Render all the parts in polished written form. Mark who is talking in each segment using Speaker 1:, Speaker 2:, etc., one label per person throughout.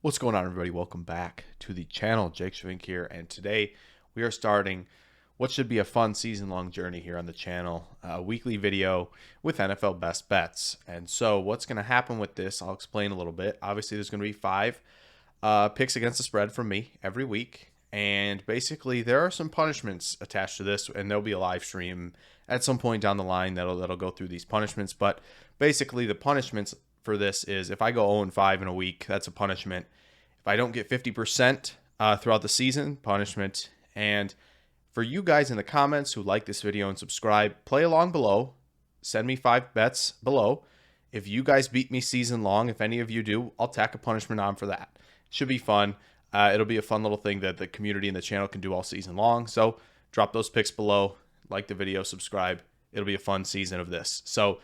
Speaker 1: What's going on, everybody? Welcome back to the channel. Jake Schvink here, and today we are starting what should be a fun season-long journey here on the channel, a weekly video with NFL best bets. And so what's going to happen with this, I'll explain a little bit. Obviously, there's going to be five picks against the spread from me every week, and basically there are some punishments attached to this, and there'll be a live stream at some point down the line that'll go through these punishments. But basically, the punishments for this is if I go 0-5 in a week, that's a punishment. If I don't get 50% throughout the season, punishment. And for you guys in the comments who like this video and subscribe, play along below. Send me 5 bets below. If you guys beat me season long, if any of you do, I'll tack a punishment on for that. Should be fun. It'll be a fun little thing that the community and the channel can do all season long. So drop those picks below, like the video, subscribe. It'll be a fun season of this. So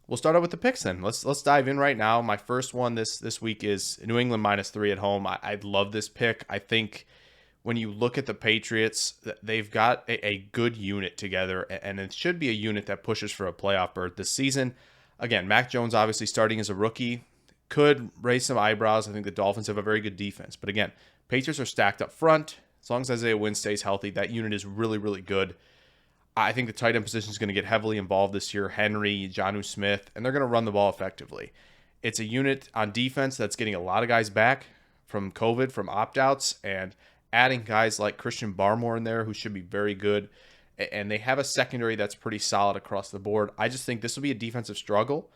Speaker 1: we'll start out with the picks then. Let's dive in right now. My first one this week is New England -3 at home. I love this pick. I think when you look at the Patriots, they've got a good unit together, and it should be a unit that pushes for a playoff berth this season. Again, Mac Jones obviously starting as a rookie could raise some eyebrows. I think the Dolphins have a very good defense. But again, Patriots are stacked up front. As long as Isaiah Wynn stays healthy, that unit is really, really good. I think the tight end position is going to get heavily involved this year. Henry, Jonnu Smith, and they're going to run the ball effectively. It's a unit on defense that's getting a lot of guys back from COVID, from opt-outs, and adding guys like Christian Barmore in there who should be very good. And they have a secondary that's pretty solid across the board. I just think this will be a defensive struggle,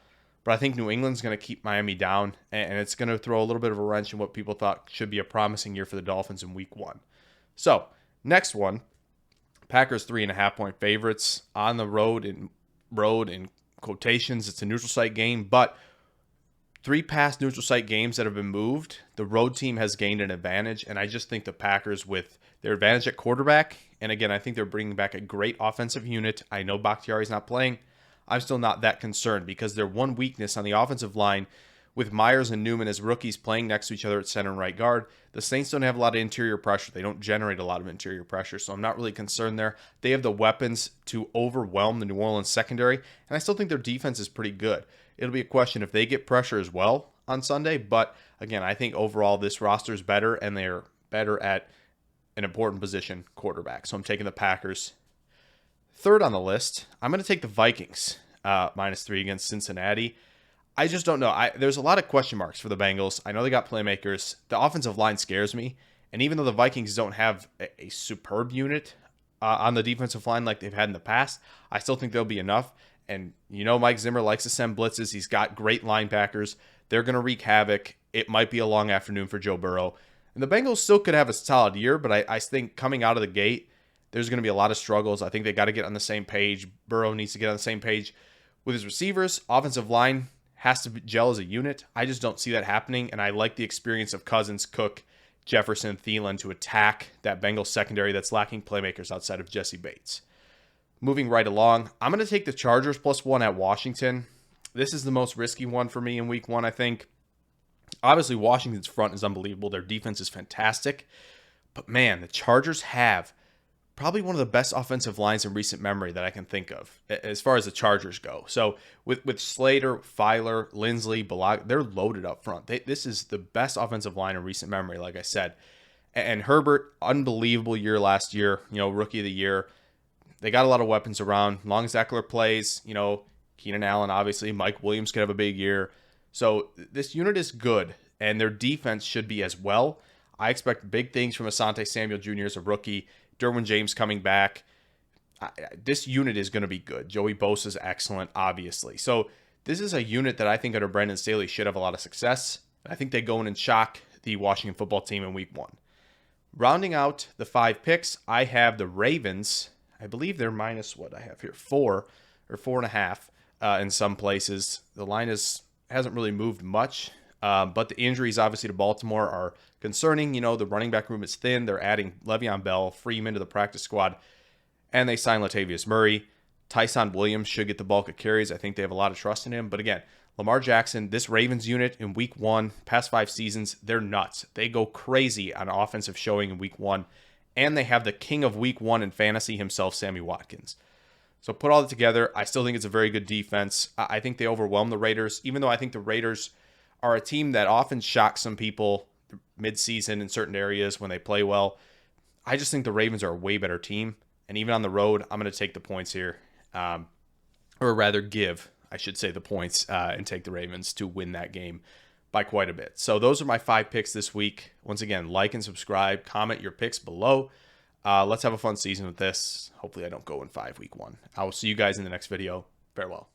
Speaker 1: but I think New England's going to keep Miami down, and it's going to throw a little bit of a wrench in what people thought should be a promising year for the Dolphins in week 1. So, next one. Packers 3.5-point favorites on the road in quotations. It's a neutral site game, but 3 past neutral site games that have been moved, the road team has gained an advantage, and I just think the Packers, with their advantage at quarterback, and again, I think they're bringing back a great offensive unit. I know Bakhtiari's not playing. I'm still not that concerned because their one weakness on the offensive line, with Myers and Newman as rookies playing next to each other at center and right guard, the Saints don't have a lot of interior pressure. They don't generate a lot of interior pressure, so I'm not really concerned there. They have the weapons to overwhelm the New Orleans secondary, and I still think their defense is pretty good. It'll be a question if they get pressure as well on Sunday, but again, I think overall this roster is better, and they're better at an important position, quarterback. So I'm taking the Packers. Third on the list, I'm going to take the Vikings, -3 against Cincinnati. I just don't know. There's a lot of question marks for the Bengals. I know they got playmakers. The offensive line scares me. And even though the Vikings don't have a superb unit on the defensive line like they've had in the past, I still think there'll be enough. And you know Mike Zimmer likes to send blitzes. He's got great linebackers. They're going to wreak havoc. It might be a long afternoon for Joe Burrow. And the Bengals still could have a solid year, but I think coming out of the gate, there's going to be a lot of struggles. I think they got to get on the same page. Burrow needs to get on the same page with his receivers. Offensive line has to gel as a unit. I just don't see that happening, and I like the experience of Cousins, Cook, Jefferson, Thielen to attack that Bengals secondary that's lacking playmakers outside of Jesse Bates. Moving right along, I'm going to take the Chargers +1 at Washington. This is the most risky one for me in week 1, I think. Obviously, Washington's front is unbelievable. Their defense is fantastic. But man, the Chargers have probably one of the best offensive lines in recent memory that I can think of as far as the Chargers go. So with Slater, Filer, Lindsley, Balag, they're loaded up front. This is the best offensive line in recent memory, like I said. And Herbert, unbelievable year last year, rookie of the year. They got a lot of weapons around. Long as Eckler plays, Keenan Allen, obviously. Mike Williams could have a big year. So this unit is good, and their defense should be as well. I expect big things from Asante Samuel Jr. as a rookie. Derwin James coming back. This unit is going to be good. Joey Bosa is excellent, obviously. So this is a unit that I think under Brandon Staley should have a lot of success. I think they go in and shock the Washington football team in week 1. Rounding out the 5 picks, I have the Ravens. I believe they're minus what I have here, 4 or 4.5 in some places. The line hasn't really moved much. But the injuries, obviously, to Baltimore are concerning. The running back room is thin. They're adding Le'Veon Bell, Freeman to the practice squad, and they signed Latavius Murray. Tyson Williams should get the bulk of carries. I think they have a lot of trust in him. But again, Lamar Jackson, this Ravens unit in week 1, past 5 seasons, they're nuts. They go crazy on offensive showing in week 1, and they have the king of week 1 in fantasy himself, Sammy Watkins. So put all that together, I still think it's a very good defense. I think they overwhelm the Raiders, even though I think the Raiders are a team that often shocks some people midseason in certain areas when they play well. I just think the Ravens are a way better team. And even on the road, I'm going to take the points here. Or rather give, I should say, the points and take the Ravens to win that game by quite a bit. So those are my 5 picks this week. Once again, like and subscribe. Comment your picks below. Let's have a fun season with this. Hopefully I don't go in 5 week 1. I will see you guys in the next video. Farewell.